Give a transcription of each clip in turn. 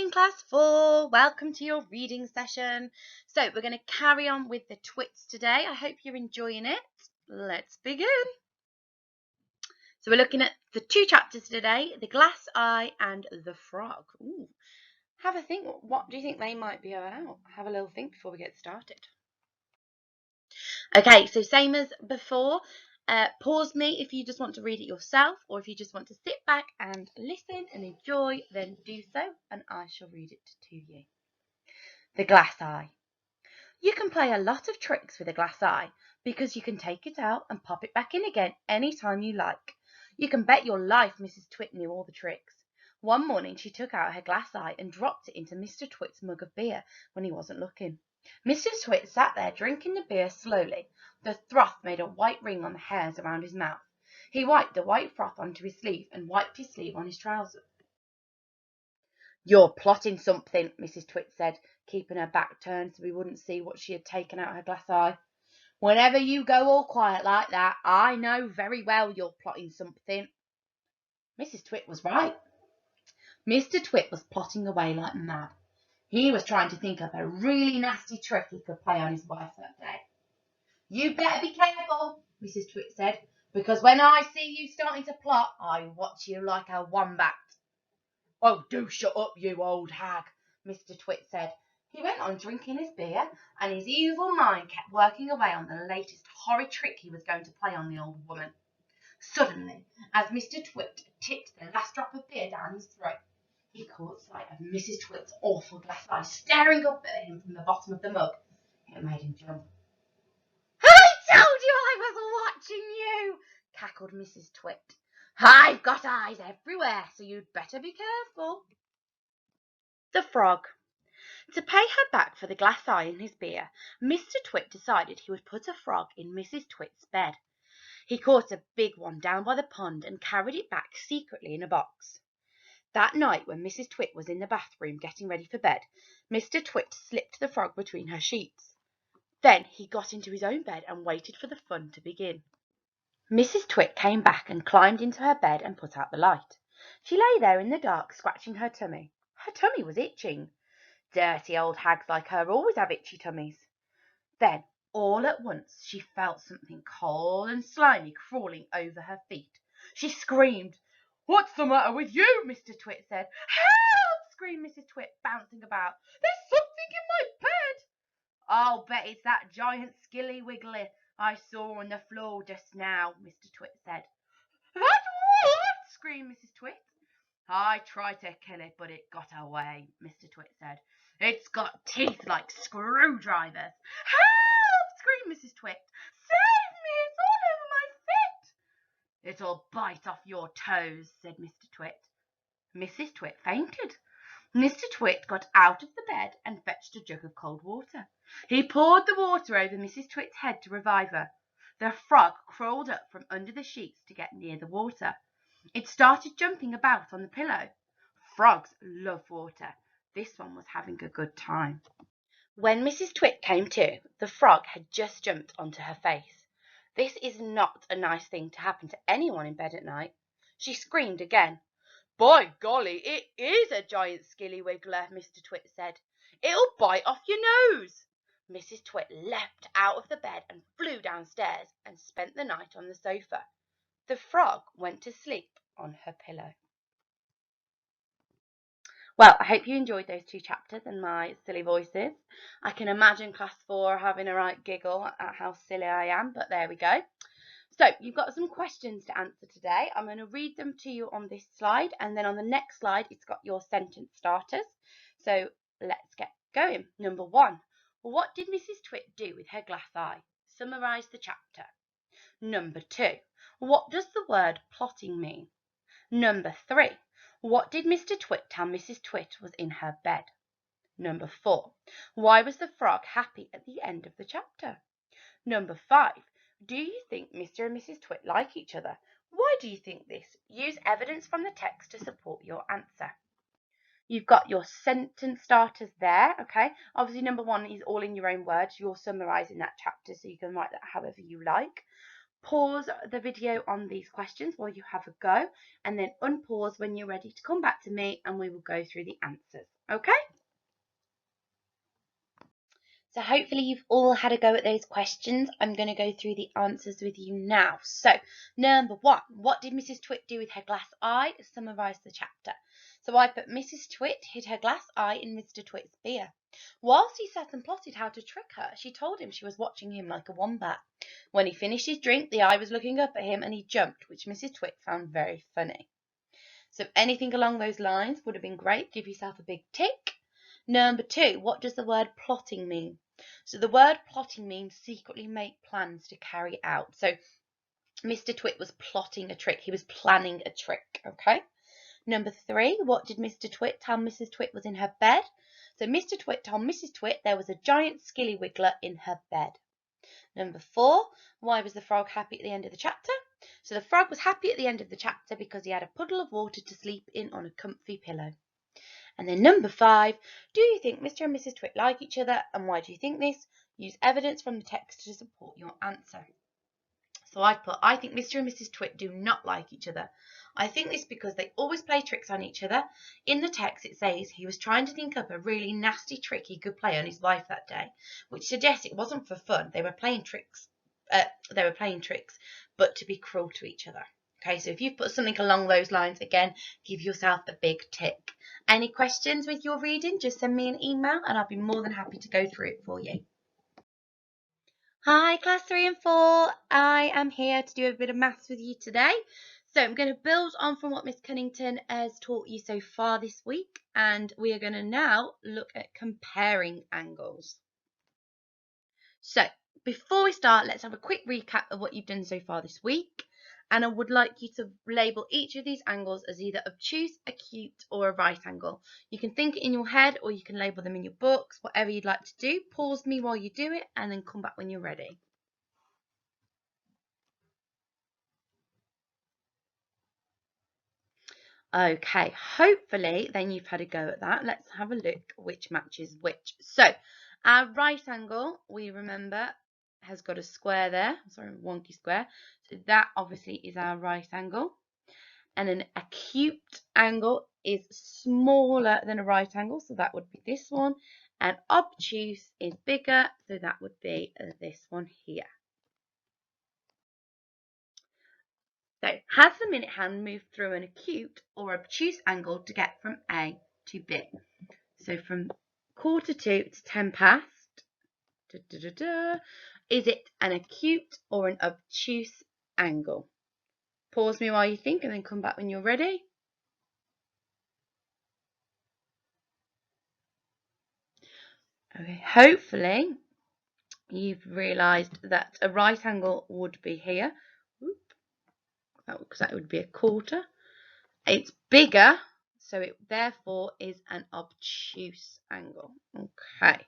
morning, class 4. Welcome to your reading session. So we're going to carry on with the twits today. I hope you're enjoying it. Let's begin. So we're looking at the two chapters today, The Glass Eye and The Frog. Ooh. Have a think. What do you think they might be about? Have a little think before we get started. Okay, so same as before. Pause me if you just want to read it yourself, or if you just want to sit back and listen and enjoy, then do so, and I shall read it to you. The Glass Eye. You can play a lot of tricks with a glass eye because you can take it out and pop it back in again any time you like. You can bet your life Mrs. Twit knew all the tricks. One morning she took out her glass eye and dropped it into Mr. Twit's mug of beer when he wasn't looking. Mr. Twit sat there drinking the beer slowly. The froth made a white ring on the hairs around his mouth. He wiped the white froth onto his sleeve and wiped his sleeve on his trousers. "You're plotting something," Mrs. Twit said, keeping her back turned so we wouldn't see what she had taken out her glass eye. "Whenever you go all quiet like that, I know very well you're plotting something." Mrs. Twit was right. Mr. Twit was plotting away like mad. He was trying to think of a really nasty trick he could play on his wife that day. "You better be careful," Mrs. Twit said, "because when I see you starting to plot, I watch you like a wombat." "Oh, do shut up, you old hag," Mr. Twit said. He went on drinking his beer, and his evil mind kept working away on the latest horrid trick he was going to play on the old woman. Suddenly, as Mr. Twit tipped the last drop of beer down his throat, he caught sight of Mrs. Twit's awful glass eye staring up at him from the bottom of the mug. It made him jump. "I told you I was watching you," cackled Mrs. Twit. "I've got eyes everywhere, so you'd better be careful." The Frog. To pay her back for the glass eye in his beer, Mr. Twit decided he would put a frog in Mrs. Twit's bed. He caught a big one down by the pond and carried it back secretly in a box. That night, when Mrs. Twit was in the bathroom getting ready for bed, Mr. Twit slipped the frog between her sheets. Then he got into his own bed and waited for the fun to begin. Mrs. Twit came back and climbed into her bed and put out the light. She lay there in the dark, scratching her tummy. Her tummy was itching. Dirty old hags like her always have itchy tummies. Then, all at once, she felt something cold and slimy crawling over her feet. She screamed. "What's the matter with you?" Mr. Twit said. "Help!" screamed Mrs. Twit, bouncing about. "There's something in my bed." "I'll bet it's that giant skilly wiggly I saw on the floor just now," Mr. Twit said. "That what?" screamed Mrs. Twit. "I tried to kill it, but it got away," Mr. Twit said. "It's got teeth like screwdrivers." "Help!" screamed Mrs. Twit. "Save me! It's all over my feet." "It'll bite off your toes," said Mr. Twit. Mrs. Twit fainted. Mr. Twit got out of the bed and fetched a jug of cold water. He poured the water over Mrs. Twit's head to revive her. The frog crawled up from under the sheets to get near the water. It started jumping about on the pillow. Frogs love water. This one was having a good time. When Mrs. Twit came to, the frog had just jumped onto her face. This is not a nice thing to happen to anyone in bed at night. She screamed again. "By golly, it is a giant skilly wiggler," Mr. Twit said. "It'll bite off your nose." Mrs. Twit leapt out of the bed and flew downstairs and spent the night on the sofa. The frog went to sleep on her pillow. Well, I hope you enjoyed those two chapters and my silly voices. I can imagine class 4 having a right giggle at how silly I am, but there we go. So you've got some questions to answer today. I'm going to read them to you on this slide, and then on the next slide it's got your sentence starters. So let's get going. Number 1. What did Mrs. Twit do with her glass eye? Summarise the chapter. Number 2. What does the word plotting mean? Number 3. What did Mr. Twit tell Mrs. Twit was in her bed? Number 4. Why was the frog happy at the end of the chapter? Number 5. Do you think Mr. and Mrs. Twit like each other? Why do you think this? Use evidence from the text to support your answer. You've got your sentence starters there, okay? Obviously, number 1 is all in your own words. You're summarising that chapter, so you can write that however you like. pause the video on these questions while you have a go, and then unpause when you're ready to come back to me and we will go through the answers. Okay? So hopefully you've all had a go at those questions. I'm going to go through the answers with you now. So, number 1, what did Mrs. Twit do with her glass eye? Summarise the chapter. So I put Mrs. Twit hid her glass eye in Mr. Twit's beer. Whilst he sat and plotted how to trick her, she told him she was watching him like a wombat. When he finished his drink, the eye was looking up at him and he jumped, which Mrs. Twit found very funny. So anything along those lines would have been great. Give yourself a big tick. Number 2, what does the word plotting mean? So the word plotting means secretly make plans to carry out. So Mr. Twit was plotting a trick. He was planning a trick, okay? Number 3, what did Mr. Twit tell Mrs. Twit was in her bed? So Mr. Twit told Mrs. Twit there was a giant skilly wiggler in her bed. Number 4, why was the frog happy at the end of the chapter? So the frog was happy at the end of the chapter because he had a puddle of water to sleep in on a comfy pillow. And then number 5, do you think Mr. and Mrs. Twit like each other, and why do you think this? Use evidence from the text to support your answer. So I put, I think Mr. and Mrs. Twit do not like each other. I think this because they always play tricks on each other. In the text it says he was trying to think up a really nasty trick he could play on his wife that day, which suggests it wasn't for fun. They were playing tricks, but to be cruel to each other. Okay, so if you put something along those lines, again, give yourself a big tick. Any questions with your reading, just send me an email and I'll be more than happy to go through it for you. Hi, class 3 and 4. I am here to do a bit of maths with you today. So I'm going to build on from what Miss Cunnington has taught you so far this week, and we are going to now look at comparing angles. So before we start, let's have a quick recap of what you've done so far this week. And I would like you to label each of these angles as either obtuse, acute, or a right angle. You can think it in your head or you can label them in your books, whatever you'd like to do. Pause me while you do it and then come back when you're ready. Okay, hopefully then you've had a go at that. Let's have a look which matches which. So our right angle, we remember, has got a square there, sorry, wonky square. So that obviously is our right angle. And an acute angle is smaller than a right angle, so that would be this one. And obtuse is bigger, so that would be this one here. So has the minute hand moved through an acute or obtuse angle to get from A to B? So from 2:45 to 10 past, is it an acute or an obtuse angle? Pause me while you think and then come back when you're ready. Okay, hopefully you've realised that a right angle would be here, because that would be a quarter. It's bigger, so it therefore is an obtuse angle. Okay.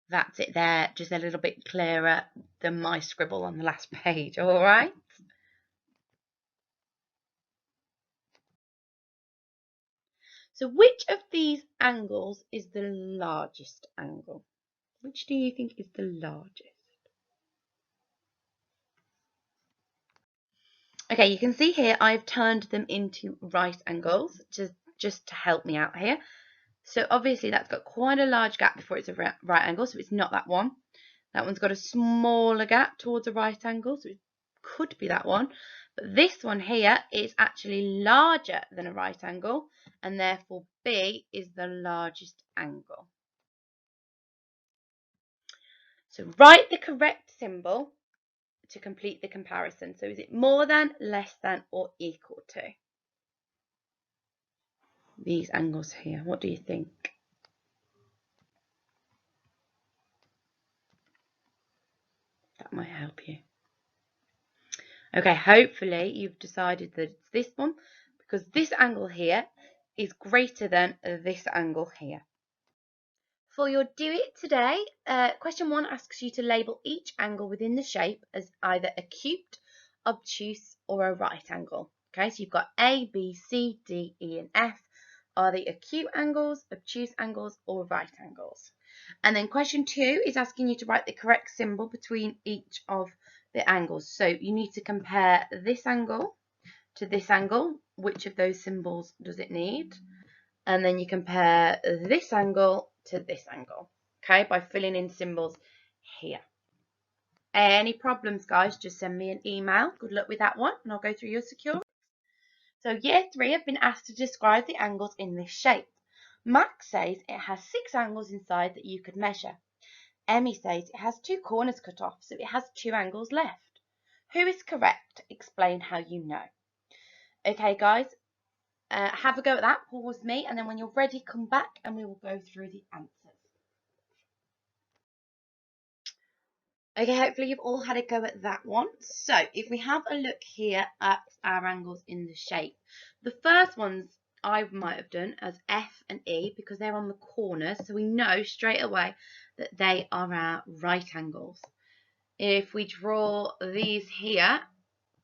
That's it there, just a little bit clearer than my scribble on the last page, all right? So which of these angles is the largest angle? Which do you think is the largest? Okay, you can see here I've turned them into right angles just to help me out here. So obviously that's got quite a large gap before it's a right angle, so it's not that one. That one's got a smaller gap towards a right angle, so it could be that one. But this one here is actually larger than a right angle, and therefore B is the largest angle. So write the correct symbol to complete the comparison. So is it more than, less than, or equal to these angles here? What do you think? That might help you. Okay, hopefully you've decided that it's this one, because this angle here is greater than this angle here. For your Do It today, question 1 asks you to label each angle within the shape as either acute, obtuse, or a right angle. Okay, so you've got A, B, C, D, E, and F. Are they acute angles, obtuse angles, or right angles? And then question 2 is asking you to write the correct symbol between each of the angles. So you need to compare this angle to this angle. Which of those symbols does it need? And then you compare this angle to this angle, okay, by filling in symbols here. Any problems, guys, just send me an email. Good luck with that one, and I'll go through your secure. So year 3 have been asked to describe the angles in this shape. Max says it has 6 angles inside that you could measure. Emmy says it has 2 corners cut off, so it has 2 angles left. Who is correct? Explain how you know. Okay, guys, have a go at that. Pause me, and then when you're ready, come back and we will go through the answers. Okay, hopefully you've all had a go at that one. So if we have a look here at our angles in the shape, the first ones I might have done as F and E because they're on the corners, so we know straight away that they are our right angles. If we draw these here,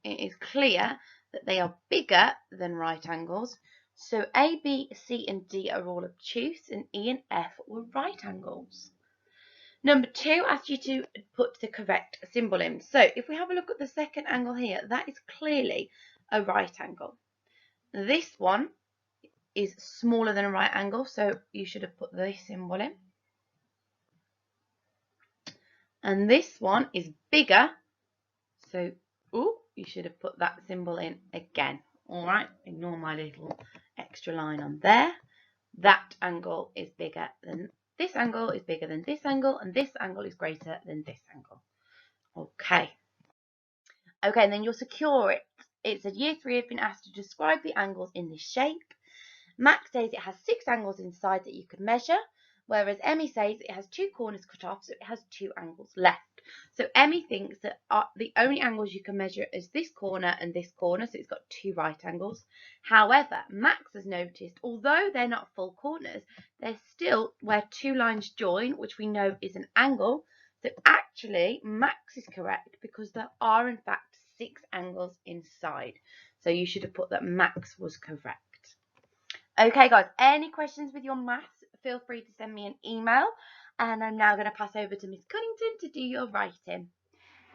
it is clear that they are bigger than right angles. So A, B, C and D are all obtuse and E and F were right angles. Number 2 asks you to put the correct symbol in. So if we have a look at the second angle here, that is clearly a right angle. This one is smaller than a right angle, so you should have put this symbol in. And this one is bigger, so you should have put that symbol in again. All right, ignore my little extra line on there. That angle is bigger than this angle is bigger than this angle, and this angle is greater than this angle. Okay, and then you'll secure it. It said year 3 have been asked to describe the angles in this shape. Max says it has 6 angles inside that you could measure, whereas Emmy says it has 2 corners cut off, so it has 2 angles left. So Emmy thinks that the only angles you can measure is this corner and this corner, so it's got 2 right angles. However, Max has noticed, although they're not full corners, they're still where 2 lines join, which we know is an angle. So actually, Max is correct because there are in fact 6 angles inside. So you should have put that Max was correct. Okay, guys, any questions with your maths, feel free to send me an email. And I'm now going to pass over to Miss Cunnington to do your writing.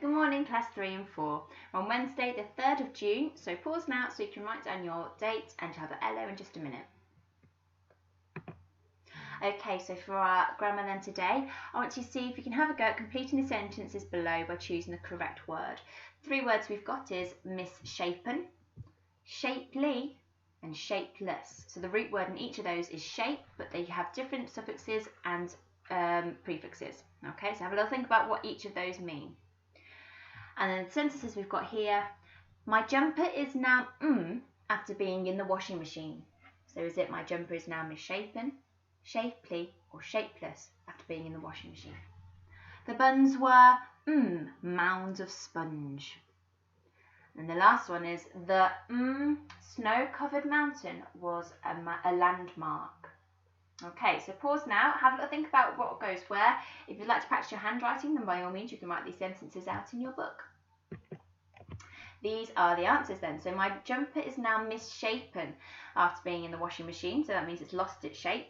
Good morning, class 3 and 4. We're on Wednesday, the 3rd of June, so pause now so you can write down your date and you'll have an LO in just a minute. Okay, so for our grammar then today, I want you to see if you can have a go at completing the sentences below by choosing the correct word. 3 words we've got is misshapen, shapely, and shapeless. So the root word in each of those is shape, but they have different suffixes and prefixes. Okay, so have a little think about what each of those mean. And then the sentences we've got here, my jumper is now after being in the washing machine. So is it my jumper is now misshapen, shapely, or shapeless after being in the washing machine? The buns were mounds of sponge. And the last one is the snow-covered mountain was a landmark. Okay, so pause now, have a little think about what goes where. If you'd like to practice your handwriting, then by all means you can write these sentences out in your book. These are the answers then. So my jumper is now misshapen after being in the washing machine, so that means it's lost its shape.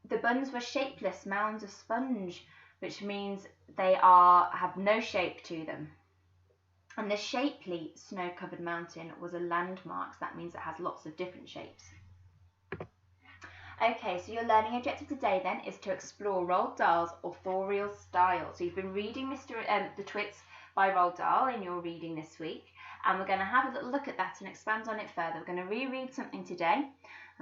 The buns were shapeless mounds of sponge, which means they have no shape to them. And the shapely snow-covered mountain was a landmark, so that means it has lots of different shapes. Okay, so your learning objective today then is to explore Roald Dahl's authorial style. So you've been reading The Twits by Roald Dahl in your reading this week, and we're going to have a little look at that and expand on it further. We're going to reread something today,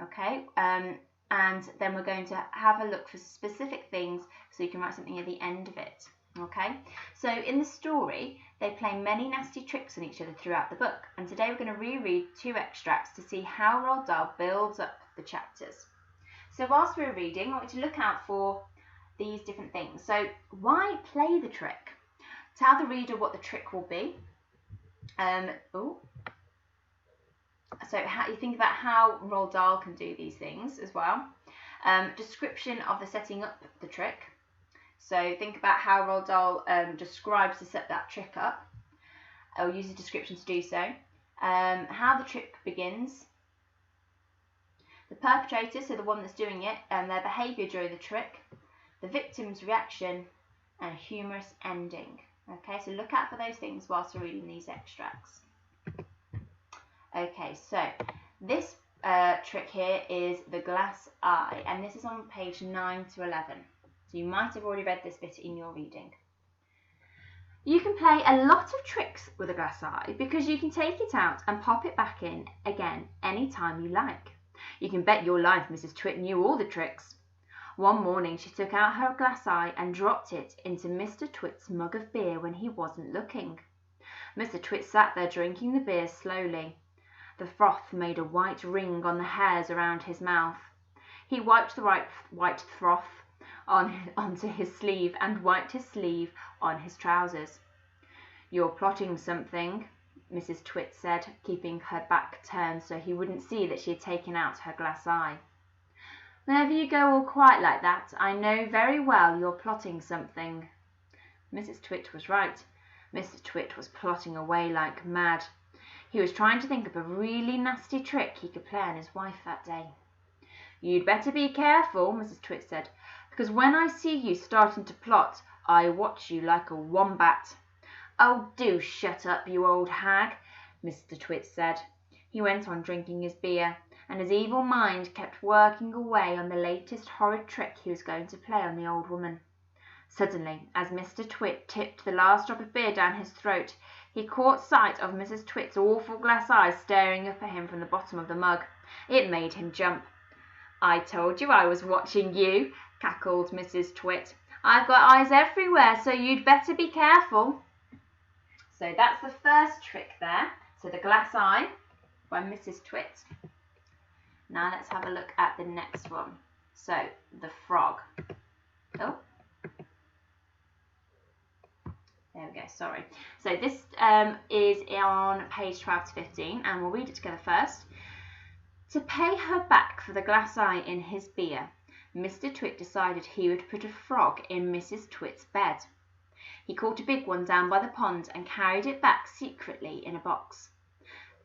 okay, and then we're going to have a look for specific things so you can write something at the end of it. Okay, so in the story, they play many nasty tricks on each other throughout the book, and today we're going to reread 2 extracts to see how Roald Dahl builds up the chapters. So whilst we're reading, I want you to look out for these different things. So why play the trick? Tell the reader what the trick will be. So how you think about how Roald Dahl can do these things as well. Description of the setting up the trick. So think about how Roald Dahl describes to set that trick up. I'll use a description to do so. How the trick begins. The perpetrator, so the one that's doing it, and their behaviour during the trick. The victim's reaction and a humorous ending. Okay, so look out for those things whilst we're reading these extracts. Okay, so this trick here is the glass eye, and this is on page 9 to 11. So you might have already read this bit in your reading. You can play a lot of tricks with a glass eye because you can take it out and pop it back in again anytime you like. You can bet your life Mrs. Twit knew all the tricks. One morning she took out her glass eye and dropped it into Mr. Twit's mug of beer when he wasn't looking. Mr. Twit sat there drinking the beer slowly. The froth made a white ring on the hairs around his mouth. He wiped the white froth onto his sleeve and wiped his sleeve on his trousers. "You're plotting something," Mrs. Twit said, keeping her back turned so he wouldn't see that she had taken out her glass eye. "Whenever you go all quiet like that, I know very well you're plotting something." Mrs. Twit was right. Mr. Twit was plotting away like mad. He was trying to think of a really nasty trick he could play on his wife that day. "You'd better be careful," Mrs. Twit said, "because when I see you starting to plot, I watch you like a wombat." "Oh, do shut up, you old hag," Mr. Twit said. He went on drinking his beer, and his evil mind kept working away on the latest horrid trick he was going to play on the old woman. Suddenly, as Mr. Twit tipped the last drop of beer down his throat, he caught sight of Mrs. Twit's awful glass eyes staring up at him from the bottom of the mug. It made him jump. "I told you I was watching you," cackled Mrs. Twit. "I've got eyes everywhere, so you'd better be careful." So that's the first trick there. So the glass eye by Mrs. Twit. Now let's have a look at the next one. So the frog. Oh. There we go, sorry. So this is on page 12 to 15, and we'll read it together first. To pay her back for the glass eye in his beer, Mr. Twit decided he would put a frog in Mrs. Twit's bed. He caught a big one down by the pond and carried it back secretly in a box.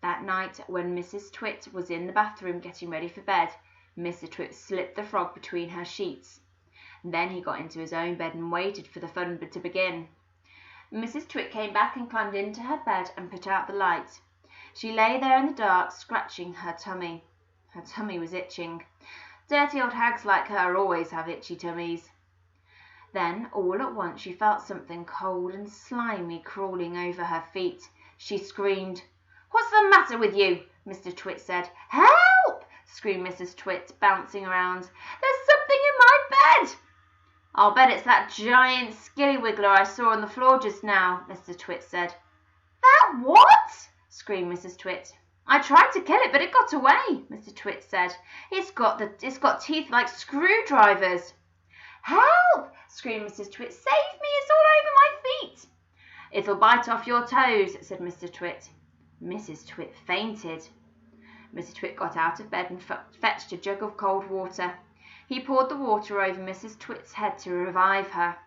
That night, when Mrs. Twit was in the bathroom getting ready for bed, Mr. Twit slipped the frog between her sheets. Then he got into his own bed and waited for the fun to begin. Mrs. Twit came back and climbed into her bed and put out the light. She lay there in the dark, scratching her tummy. Her tummy was itching. Dirty old hags like her always have itchy tummies. Then, all at once, she felt something cold and slimy crawling over her feet. She screamed. "What's the matter with you?" Mr. Twit said. "Help!" screamed Mrs. Twit, bouncing around. "There's something in my bed!" "I'll bet it's that giant skillywiggler I saw on the floor just now," Mr. Twit said. "That what?" screamed Mrs. Twit. "I tried to kill it, but it got away," Mr. Twit said. It's got teeth like screwdrivers." "Help!" screamed Mrs. Twit. "Save me, it's all over my feet." "It'll bite off your toes," said Mr. Twit. Mrs. Twit fainted. Mr. Twit got out of bed and fetched a jug of cold water. He poured the water over Mrs. Twit's head to revive her.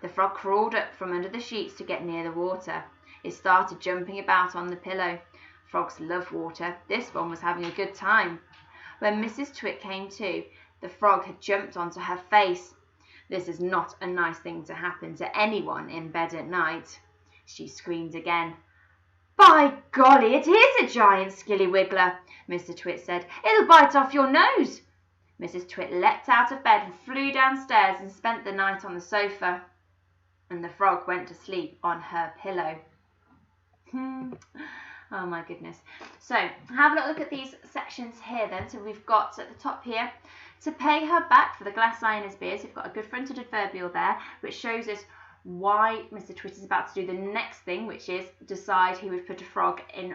The frog crawled up from under the sheets to get near the water. It started jumping about on the pillow. Frogs love water. This one was having a good time. When Mrs. Twit came to, the frog had jumped onto her face. This is not a nice thing to happen to anyone in bed at night. She screamed again. "By golly, it is a giant skillywiggler," Mr. Twit said. "It'll bite off your nose." Mrs. Twit leapt out of bed and flew downstairs and spent the night on the sofa. And the frog went to sleep on her pillow. Oh my goodness. So have a look at these sections here then. So we've got at the top here, to pay her back for the glass eye in his beer. So we've got a good fronted adverbial there, which shows us why Mr. Twit is about to do the next thing, which is decide he would put a frog in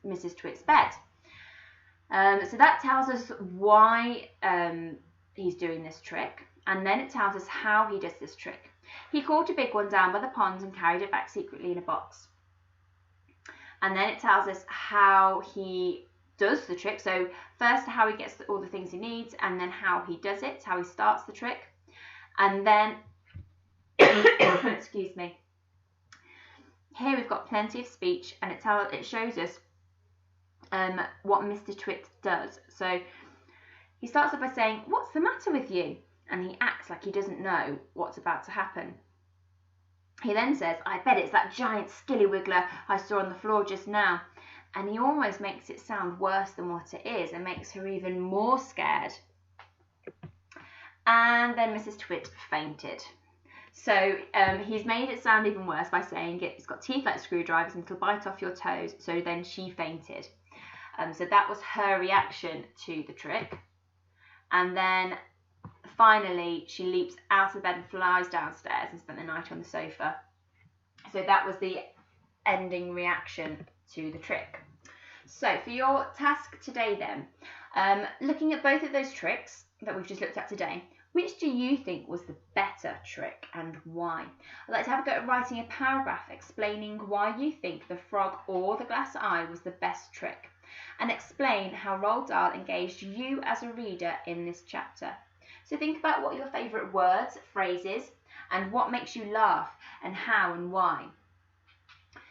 Mrs. Twit's bed. So that tells us why he's doing this trick, and then it tells us how he does this trick. He caught a big one down by the pond and carried it back secretly in a box. And then it tells us how he does the trick. So first how he gets all the things he needs, and then how he does it, how he starts the trick. And then, excuse me, here we've got plenty of speech, and it shows us what Mr. Twit does. So he starts off by saying, "What's the matter with you?" And he acts like he doesn't know what's about to happen. He then says, I bet it's that giant skilly wiggler I saw on the floor just now. And he almost makes it sound worse than what it is and makes her even more scared. And then Mrs. Twit fainted. So he's made it sound even worse by saying it's got teeth like screwdrivers and it'll bite off your toes. So then she fainted. So that was her reaction to the trick. And then finally she leaps out of bed and flies downstairs and spent the night on the sofa. So that was the ending reaction to the trick. So for your task today then, looking at both of those tricks that we've just looked at today, which do you think was the better trick and why? I'd like to have a go at writing a paragraph explaining why you think the frog or the glass eye was the best trick, and explain how Roald Dahl engaged you as a reader in this chapter. So think about what your favourite words, phrases, and what makes you laugh, and how and why.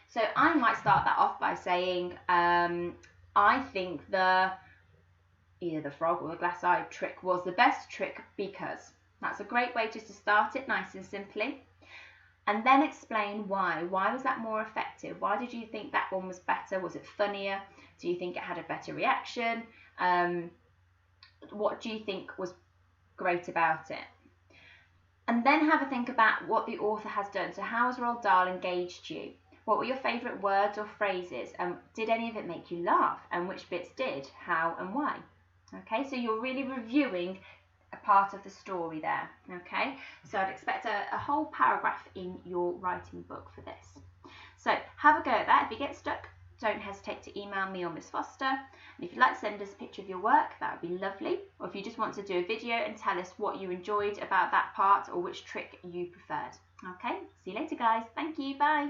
So I might start that off by saying, I think either the frog or the glass eye trick was the best trick because. That's a great way just to start it nice and simply. And then explain why. Why was that more effective? Why did you think that one was better? Was it funnier? Do you think it had a better reaction? What do you think was great about it? And then have a think about what the author has done. So how has Roald Dahl engaged you? What were your favourite words or phrases? Did any of it make you laugh? And which bits did? How and why? Okay, so you're really reviewing a part of the story there. Okay, so I'd expect a whole paragraph in your writing book for this. So have a go at that. If you get stuck, don't hesitate to email me or Miss Foster. And if you'd like to send us a picture of your work, that would be lovely. Or if you just want to do a video and tell us what you enjoyed about that part or which trick you preferred. Okay, see you later guys. Thank you, bye.